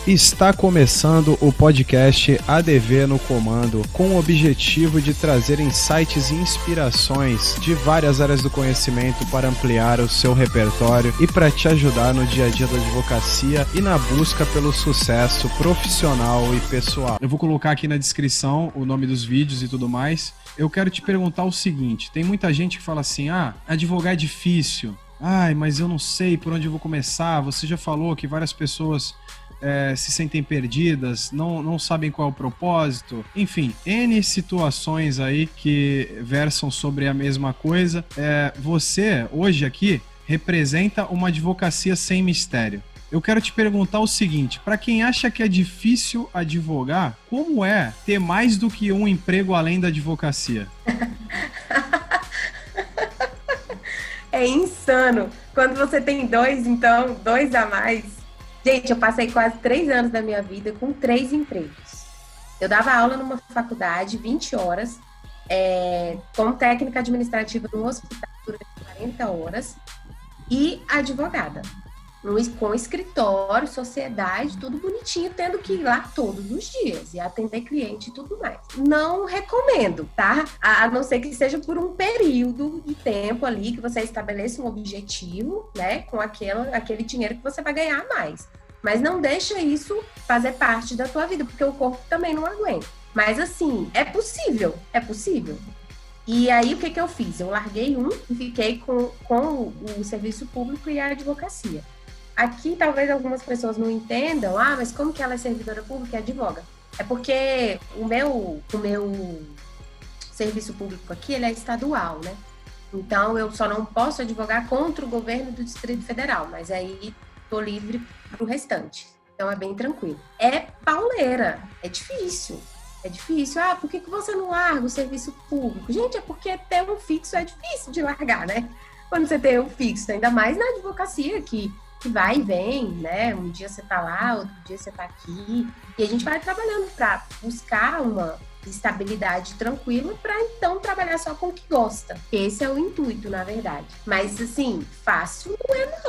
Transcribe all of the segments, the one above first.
Está começando o podcast ADV no Comando, com o objetivo de trazer insights e inspirações de várias áreas do conhecimento para ampliar o seu repertório e para te ajudar no dia a dia da advocacia e na busca pelo sucesso profissional e pessoal. Eu vou colocar aqui na descrição o nome dos vídeos e tudo mais. Eu quero te perguntar o seguinte, tem muita gente que fala assim, advogar é difícil, mas eu não sei por onde eu vou começar, você já falou que várias pessoas se sentem perdidas, não sabem qual é o propósito, enfim, N situações aí que versam sobre a mesma coisa. Você, hoje aqui, representa uma advocacia sem mistério. Eu quero te perguntar o seguinte, para quem acha que é difícil advogar, como é ter mais do que um emprego além da advocacia? É insano. Quando você tem dois, então, dois a mais. Gente, eu passei quase 3 anos da minha vida com 3 empregos. Eu dava aula numa faculdade, 20 horas, como técnica administrativa no hospital durante 40 horas, e advogada. Com escritório, sociedade, tudo bonitinho, tendo que ir lá todos os dias e atender cliente e tudo mais. Não recomendo, tá? A não ser que seja por um período de tempo ali, que você estabeleça um objetivo, né? Com aquele dinheiro que você vai ganhar mais. Mas não deixa isso fazer parte da tua vida, porque o corpo também não aguenta. Mas assim, é possível. E aí, o que eu fiz? Eu larguei e fiquei com o serviço público e a advocacia. Aqui, talvez algumas pessoas não entendam, mas como que ela é servidora pública e advoga? É porque o meu serviço público aqui, ele é estadual, né? Então, eu só não posso advogar contra o governo do Distrito Federal, mas aí estou livre para o restante. Então, é bem tranquilo. É pauleira, é difícil. Por que você não larga o serviço público? Gente, é porque ter um fixo é difícil de largar, né? Quando você tem um fixo, ainda mais na advocacia que vai e vem, né? Um dia você tá lá, outro dia você tá aqui. E a gente vai trabalhando para buscar uma estabilidade tranquila para então trabalhar só com o que gosta. Esse é o intuito, na verdade. Mas, assim, fácil não é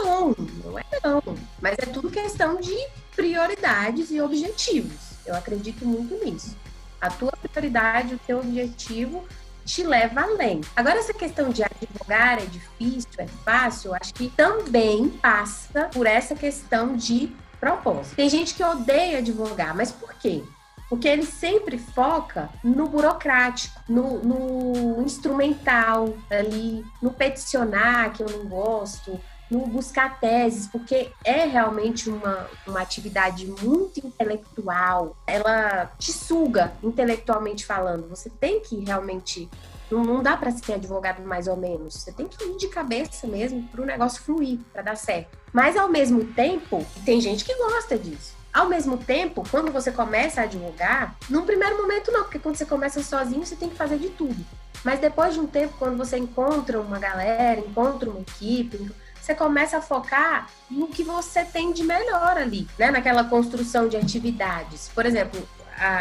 não. Mas é tudo questão de prioridades e objetivos. Eu acredito muito nisso. A tua prioridade, o teu objetivo te leva além. Agora, essa questão de advogar é difícil, é fácil, eu acho que também passa por essa questão de propósito. Tem gente que odeia advogar, mas por quê? Porque ele sempre foca no burocrático, no instrumental ali, no peticionar, que eu não gosto, no buscar teses, porque é realmente uma atividade muito intelectual, ela te suga intelectualmente falando, você tem que realmente, não dá para ser advogado mais ou menos, você tem que ir de cabeça mesmo para o negócio fluir, para dar certo. Mas ao mesmo tempo, tem gente que gosta disso. Ao mesmo tempo, quando você começa a advogar, num primeiro momento não, porque quando você começa sozinho, você tem que fazer de tudo. Mas depois de um tempo, quando você encontra uma galera, encontra uma equipe, você começa a focar no que você tem de melhor ali, né? Naquela construção de atividades. Por exemplo,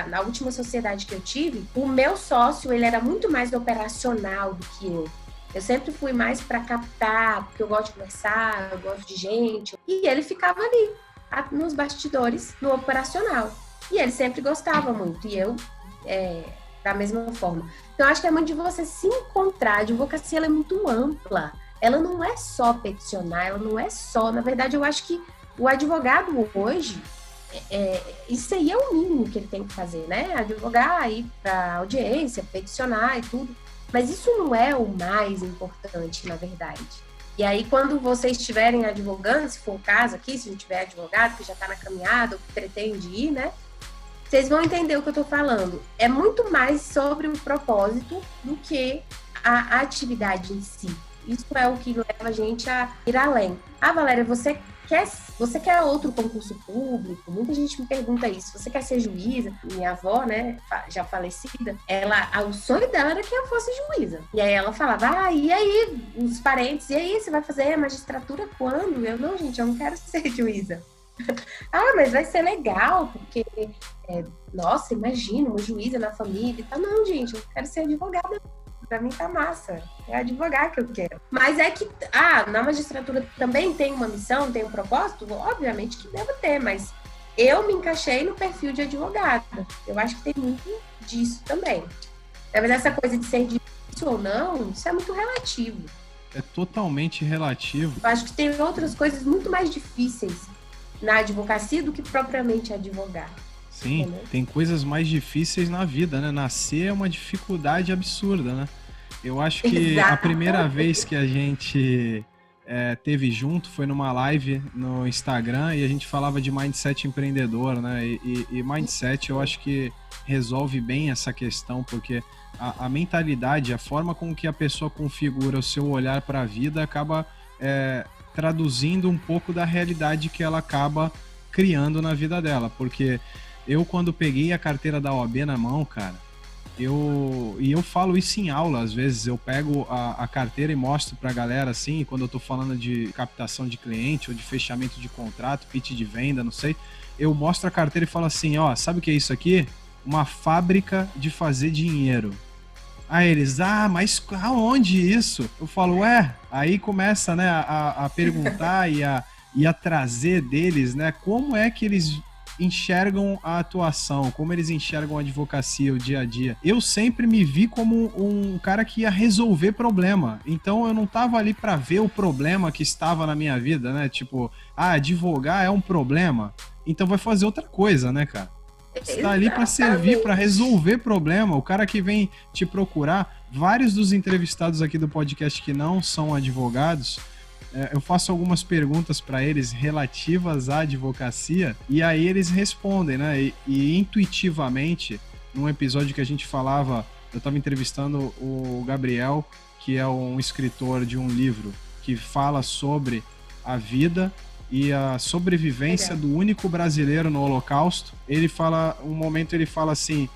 na última sociedade que eu tive, o meu sócio, ele era muito mais operacional do que eu. Eu sempre fui mais para captar, porque eu gosto de conversar, eu gosto de gente. E ele ficava ali, nos bastidores, no operacional. E ele sempre gostava muito, e eu da mesma forma. Então, eu acho que é muito de você se encontrar. A advocacia, ela é muito ampla. Ela não é só peticionar, ela não é só... Na verdade, eu acho que o advogado hoje, isso aí é o mínimo que ele tem que fazer, né? Advogar, ir para audiência, peticionar e tudo. Mas isso não é o mais importante, na verdade. E aí, quando vocês estiverem advogando, se for o caso aqui, se não tiver advogado que já está na caminhada ou que pretende ir, né? Vocês vão entender o que eu estou falando. É muito mais sobre o propósito do que a atividade em si. Isso é o que leva a gente a ir além. Valéria, você quer outro concurso público? Muita gente me pergunta isso. Você quer ser juíza? Minha avó, né, já falecida, o sonho dela era que eu fosse juíza. E aí ela falava, e aí, os parentes, e aí, você vai fazer a magistratura quando? Eu, não, gente, eu não quero ser juíza. Mas vai ser legal, porque, nossa, imagina, uma juíza na família. Não, gente, eu quero ser advogada. Pra mim tá massa, é advogar que eu quero. Mas é que, na magistratura também tem uma missão, tem um propósito? Obviamente que deve ter, mas eu me encaixei no perfil de advogada. Eu acho que tem muito disso também. Mas essa coisa de ser difícil ou não, isso é muito relativo. É totalmente relativo. Eu acho que tem outras coisas muito mais difíceis na advocacia do que propriamente advogar. Sim, entendeu? Tem coisas mais difíceis na vida, né? Nascer é uma dificuldade absurda, né? Eu acho que a primeira vez que a gente teve junto foi numa live no Instagram e a gente falava de mindset empreendedor, né? E mindset eu acho que resolve bem essa questão, porque a mentalidade, a forma com que a pessoa configura o seu olhar para a vida acaba traduzindo um pouco da realidade que ela acaba criando na vida dela. Porque eu, quando peguei a carteira da OAB na mão, cara, eu falo isso em aula, às vezes eu pego a carteira e mostro pra galera, assim, quando eu tô falando de captação de cliente ou de fechamento de contrato, pitch de venda, não sei, eu mostro a carteira e falo assim, ó, sabe o que é isso aqui? Uma fábrica de fazer dinheiro. Aí eles, mas aonde isso? Eu falo, aí começa, né, a perguntar e a trazer deles, né, como é que eles enxergam a atuação, como eles enxergam a advocacia, o dia a dia. Eu sempre me vi como um cara que ia resolver problema. Então eu não tava ali para ver o problema que estava na minha vida, né? Tipo, advogar é um problema, então vai fazer outra coisa, né, cara? Você tá ali para servir, para resolver problema. O cara que vem te procurar, vários dos entrevistados aqui do podcast que não são advogados, eu faço algumas perguntas para eles relativas à advocacia e aí eles respondem, né? E intuitivamente, num episódio que a gente falava, eu estava entrevistando o Gabriel, que é um escritor de um livro que fala sobre a vida e a sobrevivência do único brasileiro no Holocausto. Ele fala, um momento ele fala assim,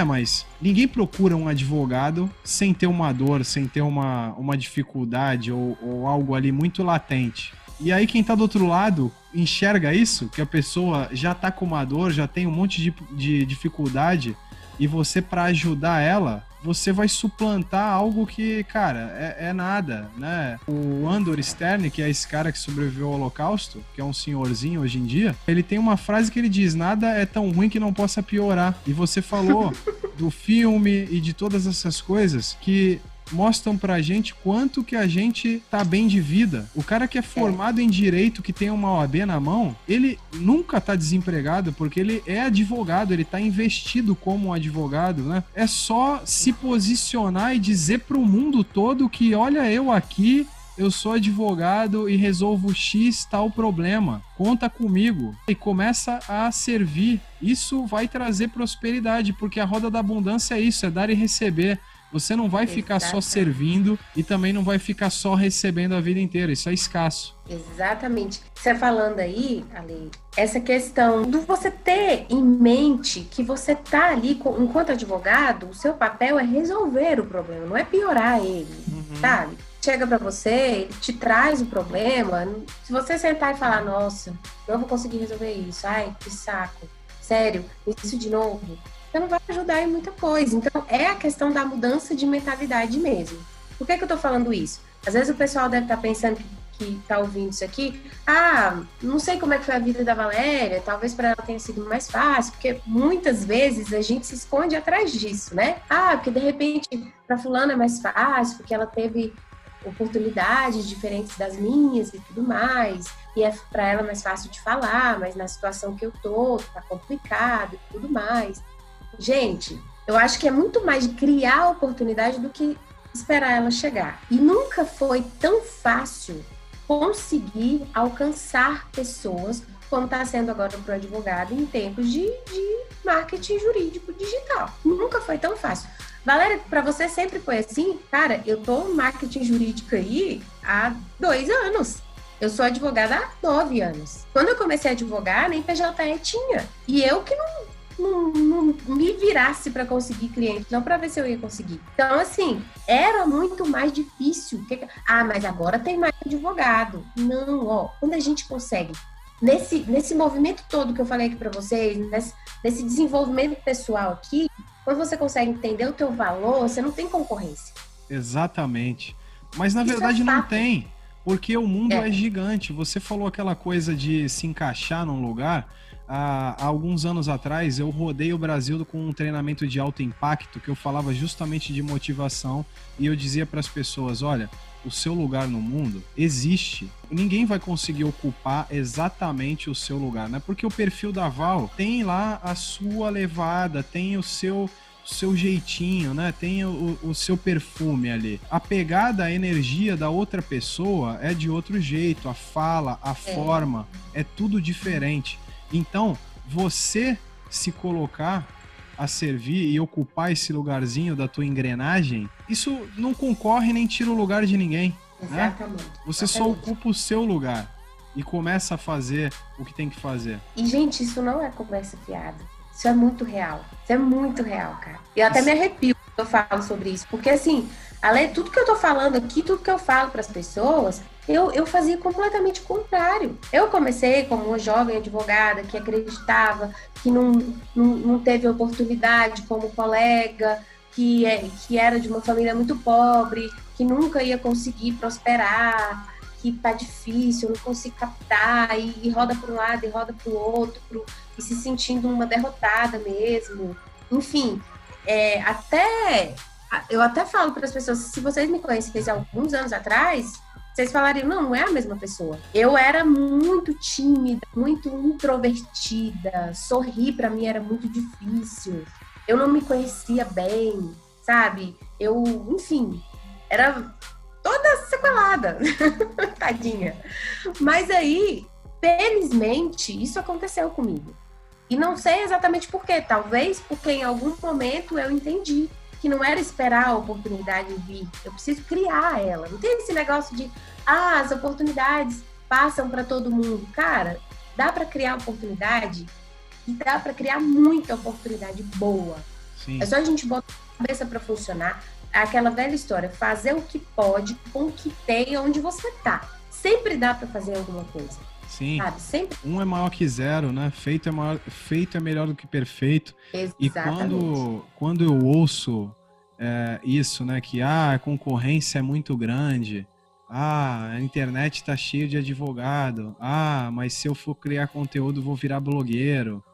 mas ninguém procura um advogado sem ter uma dor, sem ter uma dificuldade ou algo ali muito latente. E aí quem tá do outro lado enxerga isso, que a pessoa já tá com uma dor, já tem um monte de dificuldade, e você, para ajudar ela, você vai suplantar algo que, cara, é nada, né? O Andor Stern, que é esse cara que sobreviveu ao Holocausto, que é um senhorzinho hoje em dia, ele tem uma frase que ele diz, nada é tão ruim que não possa piorar. E você falou do filme e de todas essas coisas que mostram pra gente quanto que a gente tá bem de vida. O cara que é formado em direito, que tem uma OAB na mão, ele nunca tá desempregado, porque ele é advogado, ele tá investido como um advogado, né? É só se posicionar e dizer pro mundo todo que, olha, eu aqui, eu sou advogado e resolvo X tal problema. Conta comigo. E começa a servir. Isso vai trazer prosperidade, porque a roda da abundância é isso, é dar e receber. Você não vai ficar só servindo e também não vai ficar só recebendo a vida inteira. Isso é escasso. Exatamente. Você falando aí, Ale, essa questão do você ter em mente que você tá ali, enquanto advogado, o seu papel é resolver o problema, não é piorar ele, sabe? Chega pra você, ele te traz o problema. Se você sentar e falar, nossa, não vou conseguir resolver isso, ai, que saco, sério, isso de novo, você não vai ajudar em muita coisa. Então, é a questão da mudança de mentalidade mesmo. Por que eu tô falando isso? Às vezes o pessoal deve estar pensando que tá ouvindo isso aqui, não sei como é que foi a vida da Valéria, talvez para ela tenha sido mais fácil, porque muitas vezes a gente se esconde atrás disso, né? Porque de repente para fulana é mais fácil, porque ela teve oportunidades diferentes das minhas e tudo mais, e é para ela mais fácil de falar, mas na situação que eu tô, tá complicado e tudo mais. Gente, eu acho que é muito mais de criar oportunidade do que esperar ela chegar. E nunca foi tão fácil conseguir alcançar pessoas como está sendo agora para o advogado em tempos de marketing jurídico digital. Nunca foi tão fácil. Valéria, para você sempre foi assim? Cara, eu tô no marketing jurídico aí há 2 anos. Eu sou advogada há 9 anos. Quando eu comecei a advogar, nem PJE tinha. E eu que não me virasse para conseguir cliente, não para ver se eu ia conseguir. Então, assim, era muito mais difícil. Mas agora tem mais advogado. Não, quando a gente consegue, nesse movimento todo que eu falei aqui para vocês, nesse desenvolvimento pessoal aqui, quando você consegue entender o teu valor, você não tem concorrência. Exatamente. Mas, na verdade, não tem. Porque o mundo é gigante. Você falou aquela coisa de se encaixar num lugar. há alguns anos atrás, eu rodei o Brasil com um treinamento de alto impacto que eu falava justamente de motivação e eu dizia para as pessoas, olha, o seu lugar no mundo existe. Ninguém vai conseguir ocupar exatamente o seu lugar, né? Porque o perfil da Val tem lá a sua levada, tem o seu jeitinho, né? Tem o seu perfume ali. A pegada, a energia da outra pessoa é de outro jeito. A fala, a forma, é tudo diferente. Então, você se colocar a servir e ocupar esse lugarzinho da tua engrenagem, isso não concorre nem tira o lugar de ninguém. Exatamente. Né? Você só ocupa o seu lugar e começa a fazer o que tem que fazer. E, gente, isso não é conversa fiada. Isso é muito real. Isso é muito real, cara. E eu até me arrepio quando eu falo sobre isso. Porque, assim, além de tudo que eu tô falando aqui, tudo que eu falo para as pessoas, eu fazia completamente o contrário. Eu comecei como uma jovem advogada que acreditava que não teve oportunidade como colega, que era de uma família muito pobre, que nunca ia conseguir prosperar, que tá difícil, eu não consigo captar, e roda para um lado e roda para o outro, e se sentindo uma derrotada mesmo. Enfim, eu até falo para as pessoas, se vocês me conhecessem alguns anos atrás, vocês falariam, não é a mesma pessoa. Eu era muito tímida, muito introvertida, sorrir para mim era muito difícil, eu não me conhecia bem, sabe? Enfim, era toda sequelada, tadinha. Mas aí, felizmente, isso aconteceu comigo. E não sei exatamente por quê, talvez porque em algum momento eu entendi que não era esperar a oportunidade vir, eu preciso criar ela. Não tem esse negócio de, as oportunidades passam para todo mundo. Cara, dá para criar oportunidade e dá para criar muita oportunidade boa. Sim. É só a gente botar a cabeça para funcionar. Aquela velha história, fazer o que pode com o que tem onde você tá. Sempre dá para fazer alguma coisa. Sim, sabe? Sempre. Um é maior que zero, né? Feito é melhor do que perfeito. Exatamente. E quando eu ouço isso, né? Que a concorrência é muito grande, a internet tá cheia de advogado, mas se eu for criar conteúdo vou virar blogueiro,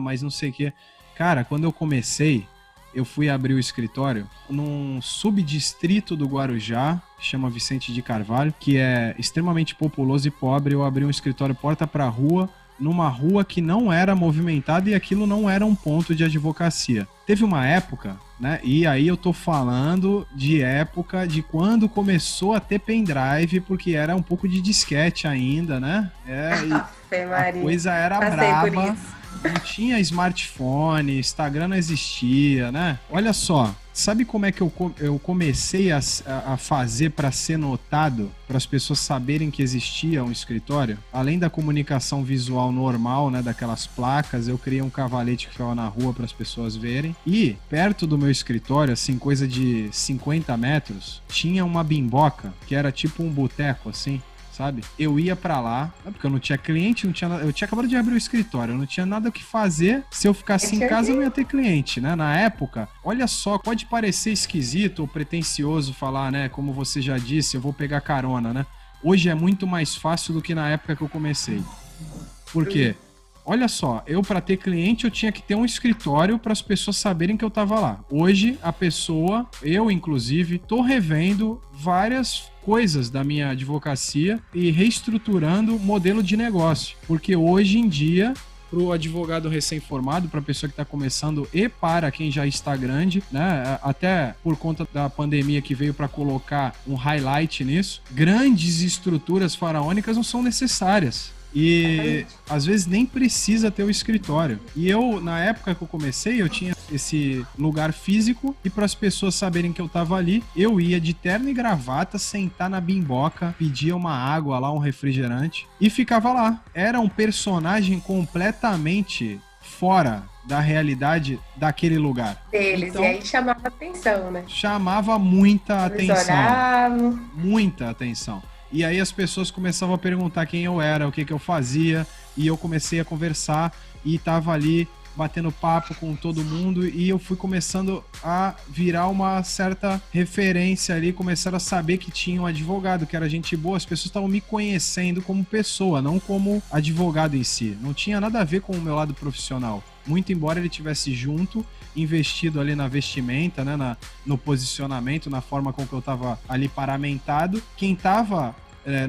mas não sei o quê. Cara, quando eu comecei, eu fui abrir o escritório num subdistrito do Guarujá, que chama Vicente de Carvalho, que é extremamente populoso e pobre. Eu abri um escritório porta para rua, numa rua que não era movimentada e aquilo não era um ponto de advocacia. Teve uma época, né? E aí eu tô falando de época de quando começou a ter pendrive, porque era um pouco de disquete ainda, né? A coisa era braba. Não tinha smartphone, Instagram não existia, né? Olha só, sabe como é que eu comecei a fazer para ser notado, para as pessoas saberem que existia um escritório? Além da comunicação visual normal, né, daquelas placas, eu criei um cavalete que ficava na rua para as pessoas verem. E perto do meu escritório, assim, coisa de 50 metros, tinha uma bimboca, que era tipo um boteco, assim. Sabe? Eu ia pra lá, porque eu não tinha cliente, eu tinha acabado de abrir o escritório, eu não tinha nada o que fazer. Se eu ficasse em casa, eu não ia ter cliente, né? Na época, olha só, pode parecer esquisito ou pretensioso falar, né? Como você já disse, eu vou pegar carona, né? Hoje é muito mais fácil do que na época que eu comecei. Por quê? Olha só, para ter cliente, eu tinha que ter um escritório para as pessoas saberem que eu tava lá. Hoje, eu inclusive, tô revendo várias coisas da minha advocacia e reestruturando o modelo de negócio. Porque hoje em dia, para o advogado recém-formado, para a pessoa que está começando e para quem já está grande, né? Até por conta da pandemia que veio para colocar um highlight nisso, grandes estruturas faraônicas não são necessárias. E às vezes nem precisa ter o escritório. E eu, na época que eu comecei, eu tinha esse lugar físico e para as pessoas saberem que eu tava ali, eu ia de terno e gravata, sentar na bimboca, pedia uma água lá, um refrigerante e ficava lá. Era um personagem completamente fora da realidade daquele lugar. Deles, então, e aí chamava atenção, né? Chamava muita Eles olhavam. Muita atenção. E aí as pessoas começavam a perguntar quem eu era, o que eu fazia, e eu comecei a conversar e tava ali batendo papo com todo mundo, e eu fui começando a virar uma certa referência ali, começaram a saber que tinha um advogado, que era gente boa, as pessoas estavam me conhecendo como pessoa, não como advogado em si. Não tinha nada a ver com o meu lado profissional. Muito embora ele tivesse junto, investido ali na vestimenta, né, no posicionamento, na forma com que eu estava ali paramentado. Quem estava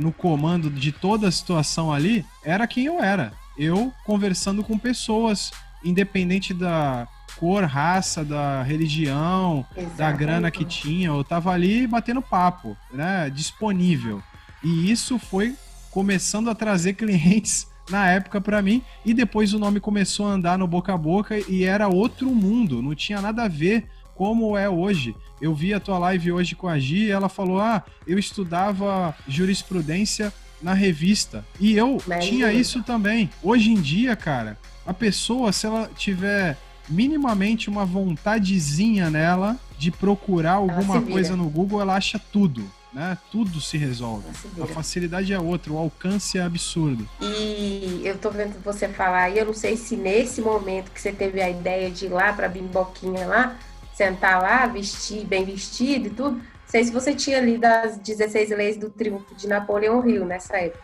no comando de toda a situação ali era quem eu era. Eu conversando com pessoas, independente da cor, raça, da religião, exatamente, da grana que tinha, eu tava ali batendo papo, né, disponível. E isso foi começando a trazer clientes na época para mim, e depois o nome começou a andar no boca a boca e era outro mundo, não tinha nada a ver como é hoje. Eu vi a tua live hoje com a Gi e ela falou, eu estudava jurisprudência na revista, e eu tinha isso também. Hoje em dia, cara, a pessoa, se ela tiver minimamente uma vontadezinha nela de procurar alguma coisa no Google, ela acha tudo, né? Tudo se resolve. A facilidade é outra, o alcance é absurdo. E eu tô vendo você falar aí, eu não sei se nesse momento que você teve a ideia de ir lá pra Bimboquinha lá, sentar lá, vestir, bem vestido e tudo, não sei se você tinha lido as 16 leis do triunfo de Napoleão Hill nessa época,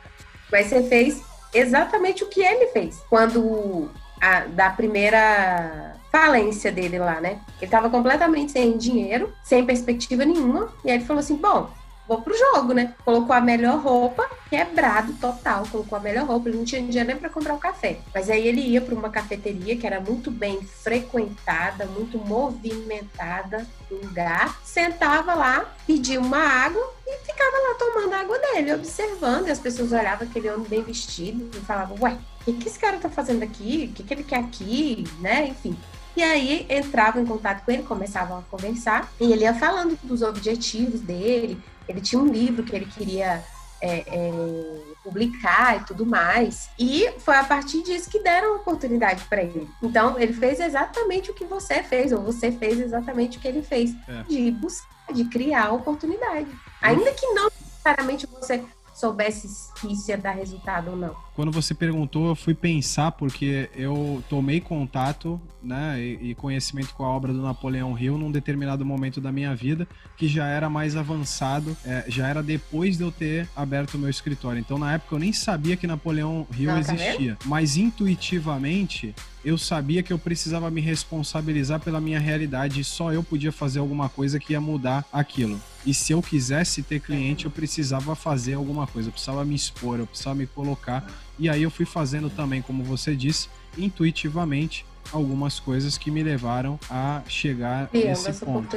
mas você fez exatamente o que ele fez, quando da primeira falência dele lá, né? Ele tava completamente sem dinheiro, sem perspectiva nenhuma, e aí ele falou assim, bom, vou pro jogo, né? Colocou a melhor roupa, quebrado total, colocou a melhor roupa, ele não tinha dinheiro nem pra comprar um café. Mas aí ele ia pra uma cafeteria que era muito bem frequentada, muito movimentada no lugar, sentava lá, pedia uma água e ficava lá tomando a água dele, observando, e as pessoas olhavam aquele homem bem vestido e falavam, ué, o que esse cara tá fazendo aqui? O que ele quer aqui? Né? Enfim. E aí entravam em contato com ele, começavam a conversar, e ele ia falando dos objetivos dele. Ele tinha um livro que ele queria publicar e tudo mais. E foi a partir disso que deram oportunidade para ele. Então, ele fez exatamente o que você fez, ou você fez exatamente o que ele fez. De buscar, de criar oportunidade. Ainda que não necessariamente você soubesse que isso ia dar resultado ou não. Quando você perguntou, eu fui pensar, porque eu tomei contato, né, e conhecimento com a obra do Napoleão Hill num determinado momento da minha vida, que já era mais avançado, já era depois de eu ter aberto o meu escritório. Então, na época, eu nem sabia que Napoleão Hill existia. Mas, intuitivamente, eu sabia que eu precisava me responsabilizar pela minha realidade e só eu podia fazer alguma coisa que ia mudar aquilo. E se eu quisesse ter cliente, eu precisava fazer alguma coisa, eu precisava me expor, eu precisava me colocar. E aí eu fui fazendo também, como você disse, intuitivamente, algumas coisas que me levaram a chegar nesse ponto.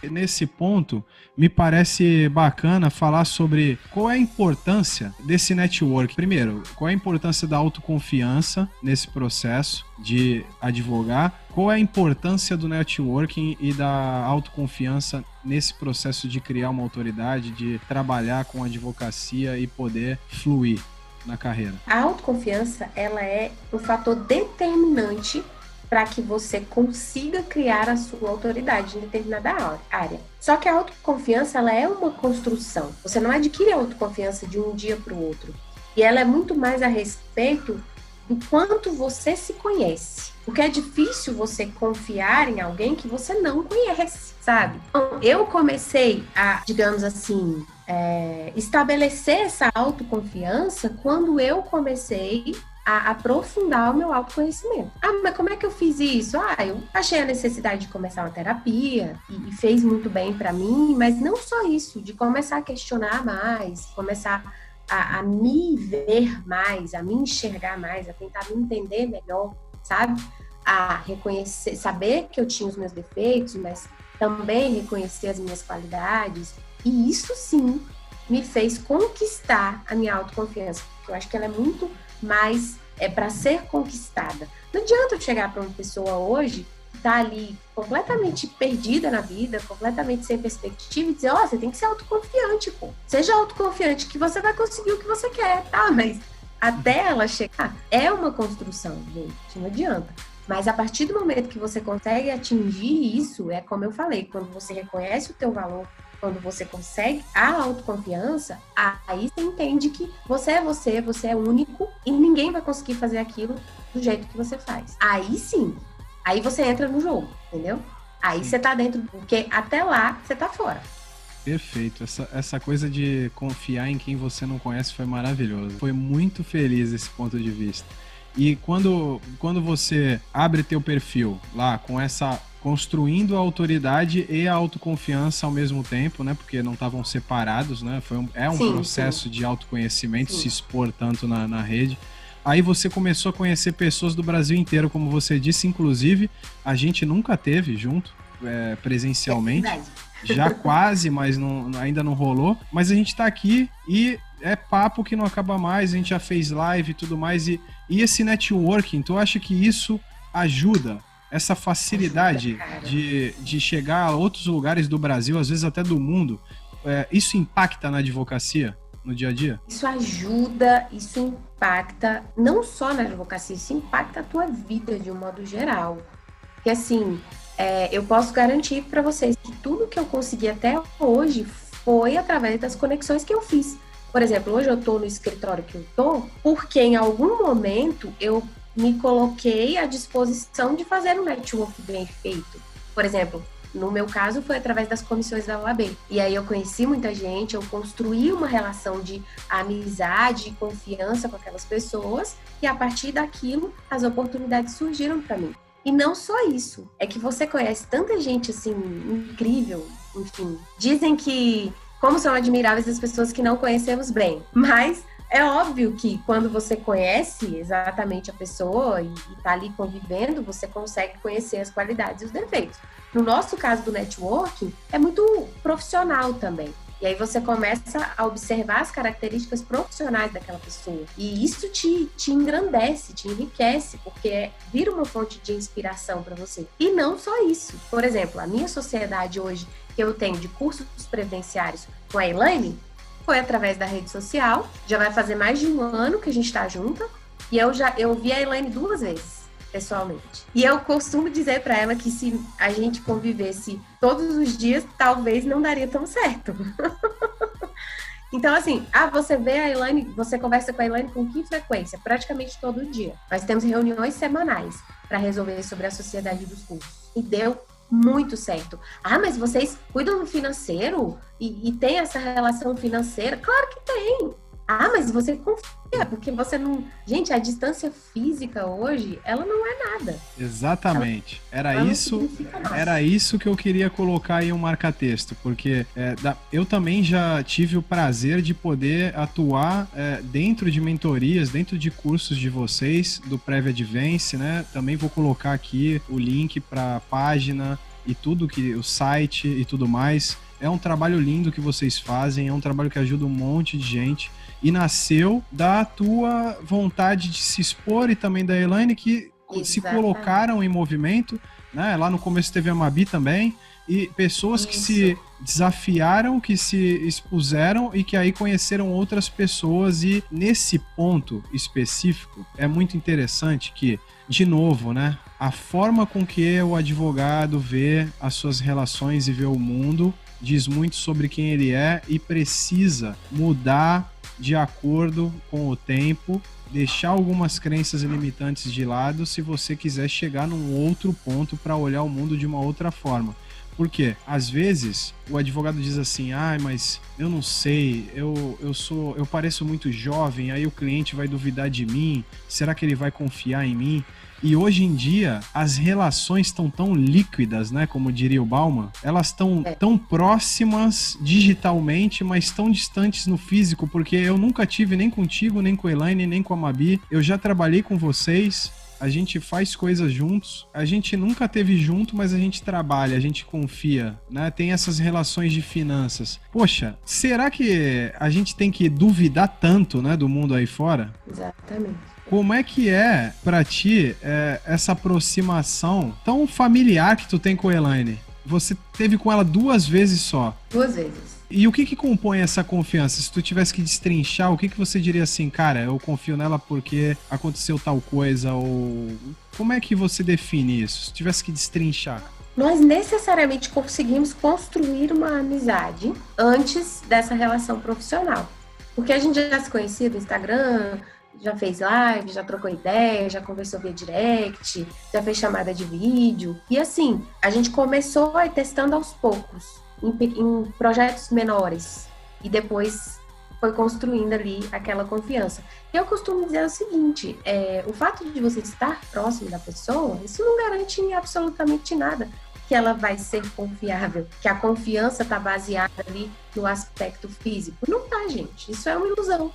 Nesse ponto, me parece bacana falar sobre qual é a importância desse network. Primeiro, qual é a importância da autoconfiança nesse processo de advogar? Qual é a importância do networking e da autoconfiança nesse processo de criar uma autoridade, de trabalhar com advocacia e poder fluir na carreira? A autoconfiança, ela é um fator determinante para que você consiga criar a sua autoridade em determinada área. Só que a autoconfiança, ela é uma construção. Você não adquire a autoconfiança de um dia para o outro. E ela é muito mais a respeito do quanto você se conhece. Porque é difícil você confiar em alguém que você não conhece, sabe? Então, eu comecei a, digamos assim, estabelecer essa autoconfiança quando eu comecei a aprofundar o meu autoconhecimento. Mas como é que eu fiz isso? Eu achei a necessidade de começar uma terapia e fez muito bem para mim, mas não só isso, de começar a questionar mais, começar a me ver mais, a me enxergar mais, a tentar me entender melhor, sabe? A reconhecer, saber que eu tinha os meus defeitos, mas também reconhecer as minhas qualidades. E isso sim me fez conquistar a minha autoconfiança, porque eu acho que ela é muito mais para ser conquistada. Não adianta eu chegar para uma pessoa hoje que está ali completamente perdida na vida, completamente sem perspectiva e dizer, você tem que ser autoconfiante, pô. Seja autoconfiante que você vai conseguir o que você quer, tá? Mas até ela chegar, é uma construção, gente, não adianta. Mas a partir do momento que você consegue atingir isso, é como eu falei, quando você reconhece o teu valor, quando você consegue a autoconfiança, aí você entende que você é único e ninguém vai conseguir fazer aquilo do jeito que você faz. Aí sim, aí você entra no jogo, entendeu? Aí você tá dentro, porque até lá você tá fora. Perfeito. Essa coisa de confiar em quem você não conhece foi maravilhoso. Foi muito feliz esse ponto de vista. E quando você abre teu perfil lá com essa construindo a autoridade e a autoconfiança ao mesmo tempo, né? Porque não estavam separados, né? É um processo de autoconhecimento, se expor tanto na rede. Aí você começou a conhecer pessoas do Brasil inteiro, como você disse, inclusive a gente nunca teve junto presencialmente. Já quase, mas ainda não rolou. Mas a gente tá aqui e é papo que não acaba mais, a gente já fez live e tudo mais. E esse networking, tu acha que isso ajuda? Essa facilidade de chegar a outros lugares do Brasil, às vezes até do mundo, isso impacta na advocacia, no dia a dia? Isso ajuda, isso impacta, não só na advocacia, isso impacta a tua vida de um modo geral. Porque assim, eu posso garantir para vocês que tudo que eu consegui até hoje foi através das conexões que eu fiz. Por exemplo, hoje eu estou no escritório que eu estou, porque em algum momento eu me coloquei à disposição de fazer um network bem feito. Por exemplo, no meu caso foi através das comissões da OAB. E aí eu conheci muita gente, eu construí uma relação de amizade e confiança com aquelas pessoas, e a partir daquilo as oportunidades surgiram para mim. E não só isso, é que você conhece tanta gente assim, incrível, enfim. Dizem que como são admiráveis as pessoas que não conhecemos bem, mas é óbvio que quando você conhece exatamente a pessoa e está ali convivendo, você consegue conhecer as qualidades e os defeitos. No nosso caso do networking, é muito profissional também. E aí você começa a observar as características profissionais daquela pessoa. E isso te engrandece, te enriquece, porque vira uma fonte de inspiração para você. E não só isso. Por exemplo, a minha sociedade hoje, que eu tenho de cursos previdenciários com a Elaine, foi através da rede social. Já vai fazer mais de 1 ano que a gente está junta. E eu vi a Elaine 2 vezes, pessoalmente. E eu costumo dizer para ela que se a gente convivesse todos os dias, talvez não daria tão certo. Então, assim, você vê a Elaine, você conversa com a Elaine com que frequência? Praticamente todo dia. Nós temos reuniões semanais para resolver sobre a sociedade dos cursos. E deu muito certo. Mas vocês cuidam do financeiro? E tem essa relação financeira? Claro que tem. Mas você confia, porque você não... Gente, a distância física hoje, ela não é nada. Exatamente. Era isso que eu queria colocar em um marca-texto, porque eu também já tive o prazer de poder atuar dentro de mentorias, dentro de cursos de vocês, do Prévia Advance, né? Também vou colocar aqui o link para a página e tudo, o site e tudo mais. É um trabalho lindo que vocês fazem, é um trabalho que ajuda um monte de gente. E nasceu da tua vontade de se expor e também da Elaine, que se colocaram em movimento, né? Lá no começo teve a Mabi também, e pessoas que se desafiaram, que se expuseram e que aí conheceram outras pessoas. E nesse ponto específico, é muito interessante que, de novo, né? A forma com que o advogado vê as suas relações e vê o mundo diz muito sobre quem ele é e precisa mudar de acordo com o tempo, deixar algumas crenças limitantes de lado se você quiser chegar num outro ponto para olhar o mundo de uma outra forma. Porque, às vezes, o advogado diz assim, mas eu não sei, eu pareço muito jovem, aí o cliente vai duvidar de mim, será que ele vai confiar em mim? E hoje em dia, as relações estão tão líquidas, né? Como diria o Bauman. Elas estão tão próximas digitalmente, mas tão distantes no físico, porque eu nunca tive nem contigo, nem com a Elaine, nem com a Mabi. Eu já trabalhei com vocês, a gente faz coisas juntos. A gente nunca teve junto, mas a gente trabalha, a gente confia, né? Tem essas relações de finanças. Poxa, será que a gente tem que duvidar tanto, né, do mundo aí fora? Exatamente. Como é que é pra ti essa aproximação tão familiar que tu tem com a Elaine? Você teve com ela 2 vezes só. 2 vezes. E o que compõe essa confiança? Se tu tivesse que destrinchar, o que você diria assim, cara, eu confio nela porque aconteceu tal coisa, ou como é que você define isso? Se tivesse que destrinchar. Nós necessariamente conseguimos construir uma amizade antes dessa relação profissional. Porque a gente já se conhecia do Instagram, já fez live, já trocou ideia, já conversou via direct, já fez chamada de vídeo. E assim, a gente começou testando aos poucos, em projetos menores. E depois foi construindo ali aquela confiança. E eu costumo dizer o seguinte, o fato de você estar próximo da pessoa, isso não garante absolutamente nada que ela vai ser confiável, que a confiança está baseada ali no aspecto físico. Não tá, gente. Isso é uma ilusão.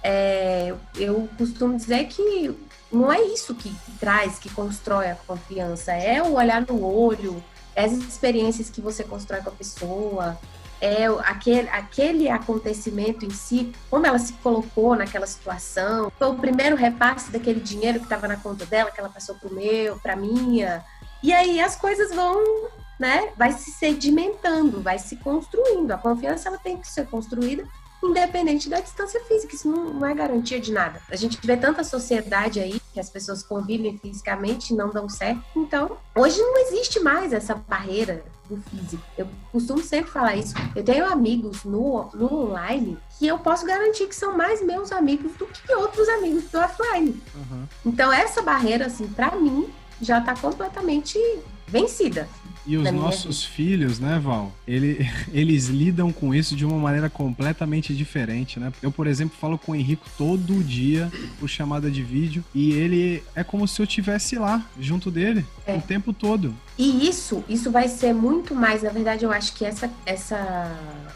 Eu costumo dizer que não é isso que traz, que constrói a confiança. É o olhar no olho, é as experiências que você constrói com a pessoa, aquele acontecimento em si, como ela se colocou naquela situação, foi o primeiro repasse daquele dinheiro que estava na conta dela, que ela passou para minha. E aí as coisas vão, né, vai se sedimentando, vai se construindo. A confiança ela tem que ser construída independente da distância física, isso não é garantia de nada. A gente vê tanta sociedade aí, que as pessoas convivem fisicamente e não dão certo. Então, hoje não existe mais essa barreira do físico. Eu costumo sempre falar isso. Eu tenho amigos no online que eu posso garantir que são mais meus amigos do que outros amigos do offline. Uhum. Então, essa barreira, assim, pra mim, já tá completamente vencida. E os nossos filhos, né, Val? Eles lidam com isso de uma maneira completamente diferente, né? Eu, por exemplo, falo com o Henrico todo dia por chamada de vídeo e ele é como se eu estivesse lá, junto dele, o tempo todo. E isso vai ser muito mais, na verdade, eu acho que essa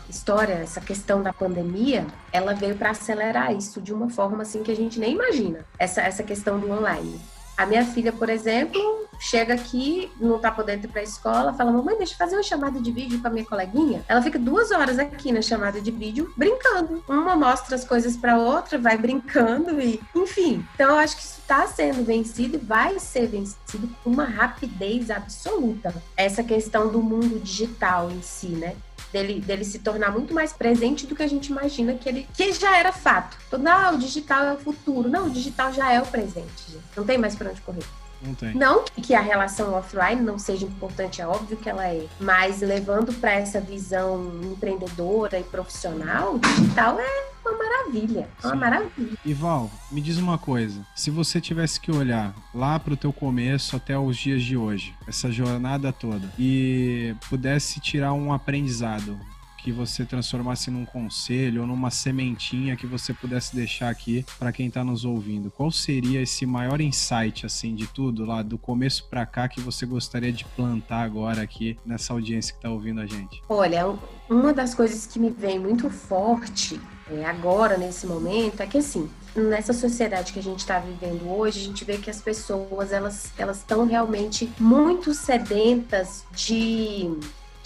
história, essa questão da pandemia, ela veio para acelerar isso de uma forma assim que a gente nem imagina, essa questão do online. A minha filha, por exemplo, chega aqui, não tá podendo ir pra escola, fala, mamãe, deixa eu fazer uma chamada de vídeo com a minha coleguinha. Ela fica 2 horas aqui na chamada de vídeo, brincando. Uma mostra as coisas pra outra, vai brincando e, enfim. Então, eu acho que isso tá sendo vencido e vai ser vencido com uma rapidez absoluta. Essa questão do mundo digital em si, né? Dele se tornar muito mais presente do que a gente imagina que já era fato. O digital é o futuro. Não, o digital já é o presente, gente. Não tem mais para onde correr. Não tem. Não que a relação offline não seja importante, é óbvio que ela é, mas levando para essa visão empreendedora e profissional, o digital é uma maravilha, uma maravilha. E Val, me diz uma coisa, se você tivesse que olhar lá pro teu começo até os dias de hoje, essa jornada toda, e pudesse tirar um aprendizado que você transformasse num conselho ou numa sementinha que você pudesse deixar aqui para quem está nos ouvindo, qual seria esse maior insight assim de tudo lá do começo para cá que você gostaria de plantar agora aqui nessa audiência que está ouvindo a gente? Olha, uma das coisas que me vem muito forte agora nesse momento é que assim, nessa sociedade que a gente está vivendo hoje, a gente vê que as pessoas elas estão realmente muito sedentas de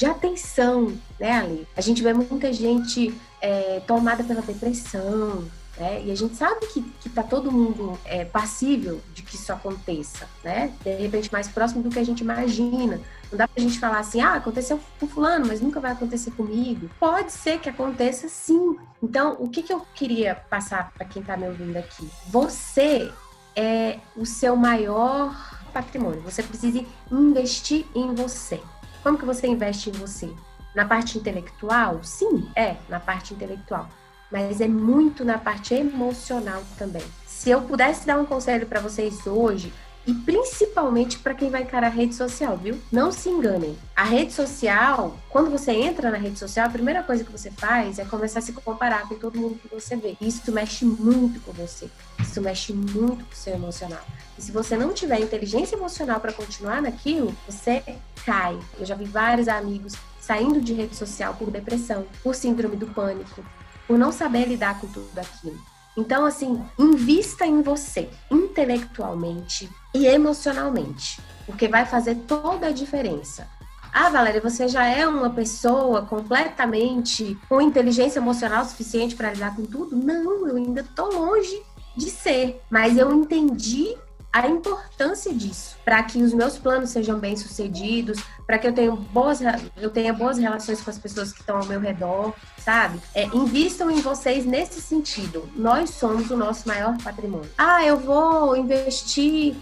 atenção, né, Ale? A gente vê muita gente tomada pela depressão, né? E a gente sabe que tá todo mundo passível de que isso aconteça, né? De repente mais próximo do que a gente imagina. Não dá pra gente falar assim, aconteceu com fulano, mas nunca vai acontecer comigo. Pode ser que aconteça sim. Então, o que eu queria passar para quem tá me ouvindo aqui? Você é o seu maior patrimônio. Você precisa investir em você. Como que você investe em você? Na parte intelectual? Sim, na parte intelectual. Mas é muito na parte emocional também. Se eu pudesse dar um conselho para vocês hoje, e principalmente para quem vai encarar a rede social, viu? Não se enganem. A rede social, quando você entra na rede social, a primeira coisa que você faz é começar a se comparar com todo mundo que você vê. Isso mexe muito com você. Isso mexe muito com o seu emocional. E se você não tiver inteligência emocional para continuar naquilo, você cai. Eu já vi vários amigos saindo de rede social por depressão, por síndrome do pânico, por não saber lidar com tudo aquilo. Então, assim, invista em você, intelectualmente e emocionalmente, porque vai fazer toda a diferença. Valéria, você já é uma pessoa completamente com inteligência emocional suficiente para lidar com tudo? Não, eu ainda estou longe de ser, mas eu entendi a importância disso, para que os meus planos sejam bem-sucedidos, para que eu tenha boas relações com as pessoas que estão ao meu redor, sabe? Invistam em vocês nesse sentido. Nós somos o nosso maior patrimônio. Eu vou investir,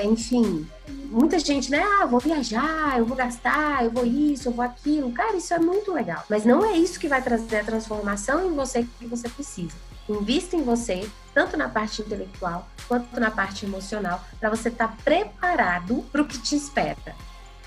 enfim... Muita gente, né? Eu vou viajar, eu vou gastar, eu vou isso, eu vou aquilo. Cara, isso é muito legal. Mas não é isso que vai trazer a transformação em você que você precisa. invista em você, tanto na parte intelectual quanto na parte emocional, para você estar preparado para o que te espera.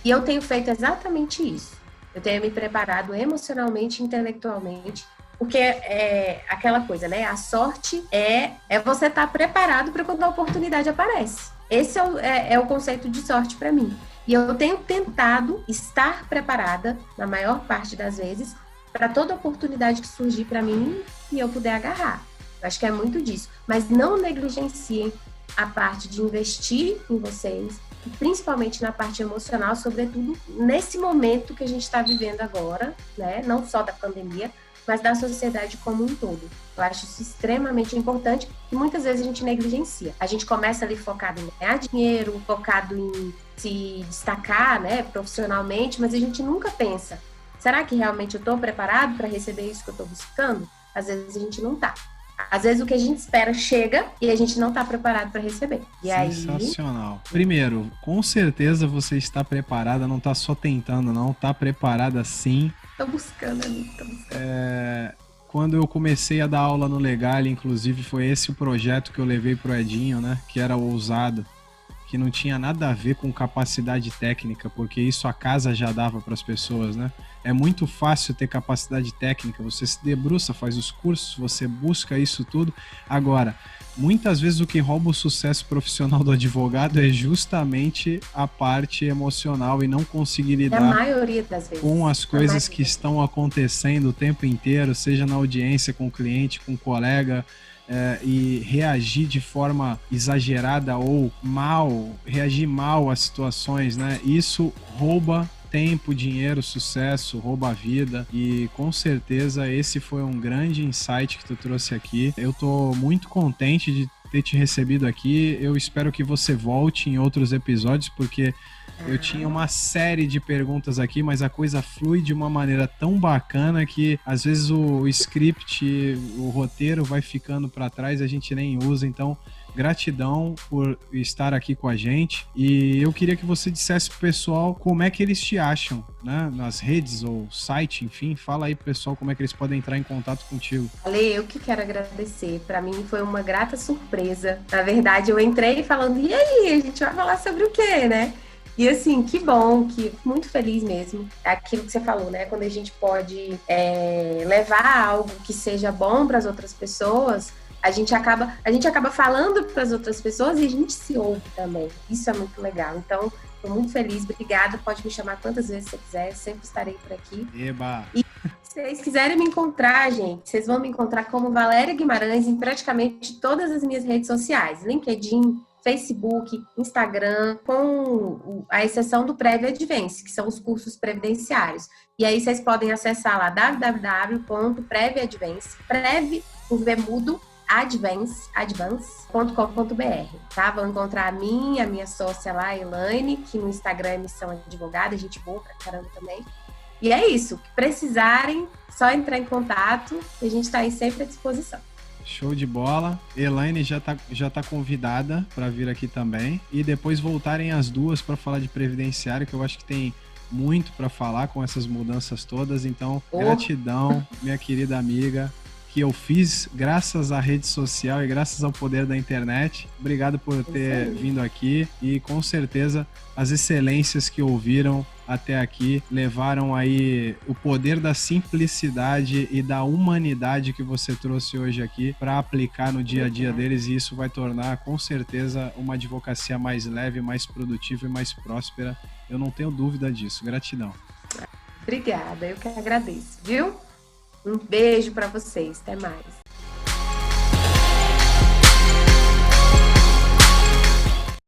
E eu tenho feito exatamente isso. Eu tenho me preparado emocionalmente, intelectualmente, porque é aquela coisa, né? A sorte é você estar preparado para quando a oportunidade aparece. Esse é o conceito de sorte para mim. E eu tenho tentado estar preparada, na maior parte das vezes, para toda oportunidade que surgir para mim e eu puder agarrar. Eu acho que é muito disso. Mas não negligenciem a parte de investir em vocês, e principalmente na parte emocional, sobretudo nesse momento que a gente está vivendo agora, né? Não só da pandemia, mas da sociedade como um todo. Eu acho isso extremamente importante e muitas vezes a gente negligencia. A gente começa ali focado em ganhar dinheiro, focado em se destacar, né, profissionalmente, mas a gente nunca pensa, será que realmente eu estou preparado para receber isso que eu estou buscando? Às vezes a gente não está. Às vezes o que a gente espera chega e a gente não está preparado para receber. E sensacional. Primeiro, com certeza você está preparada, não está só tentando, não, está preparada sim. Tô buscando. Quando eu comecei a dar aula no Legale, inclusive, foi esse o projeto que eu levei pro Edinho, né? Que era o Ousado, que não tinha nada a ver com capacidade técnica, porque isso a casa já dava para as pessoas, né? É muito fácil ter capacidade técnica, você se debruça, faz os cursos, você busca isso tudo. Agora, muitas vezes o que rouba o sucesso profissional do advogado é justamente a parte emocional e não conseguir lidar a maioria das vezes, com as coisas que estão acontecendo o tempo inteiro, seja na audiência, com o cliente, com o colega, e reagir de forma exagerada ou reagir mal às situações, né? Isso rouba tempo, dinheiro, sucesso, rouba a vida e com certeza esse foi um grande insight que tu trouxe aqui. Eu tô muito contente de ter te recebido aqui. Eu espero que você volte em outros episódios, porque eu tinha uma série de perguntas aqui, mas a coisa flui de uma maneira tão bacana que às vezes o script, o roteiro vai ficando para trás, a gente nem usa. Então, gratidão por estar aqui com a gente. E eu queria que você dissesse pro pessoal como é que eles te acham, né? Nas redes ou site, enfim. Fala aí pro pessoal como é que eles podem entrar em contato contigo. Ale, eu que quero agradecer. Para mim foi uma grata surpresa. Na verdade, eu entrei falando, e aí, a gente vai falar sobre o quê, né? E assim, que bom, muito feliz mesmo. Aquilo que você falou, né? Quando a gente pode levar algo que seja bom para as outras pessoas, a gente acaba falando para as outras pessoas e a gente se ouve também. Isso é muito legal. Então, estou muito feliz. Obrigada. Pode me chamar quantas vezes você quiser. Sempre estarei por aqui. Eba! E se vocês quiserem me encontrar, gente, vocês vão me encontrar como Valéria Guimarães em praticamente todas as minhas redes sociais. LinkedIn, Facebook, Instagram, com a exceção do Prévio Advance, que são os cursos previdenciários. E aí vocês podem acessar lá www.previoadvance, advance.com.br, tá? Vão encontrar a minha sócia lá, a Elaine, que no Instagram é Missão Advogada, gente boa pra caramba também. E é isso, que precisarem, só entrar em contato e a gente tá aí sempre à disposição. Show de bola. Elaine já tá convidada para vir aqui também. E depois voltarem as duas para falar de previdenciário, que eu acho que tem muito para falar com essas mudanças todas. Então, gratidão, minha querida amiga, que eu fiz graças à rede social e graças ao poder da internet. Obrigado por ter vindo aqui e com certeza as excelências que ouviram até aqui levaram aí o poder da simplicidade e da humanidade que você trouxe hoje aqui para aplicar no dia a dia deles, e isso vai tornar com certeza uma advocacia mais leve, mais produtiva e mais próspera. Eu não tenho dúvida disso. Gratidão. Obrigada, eu que agradeço, viu? Um beijo para vocês, até mais.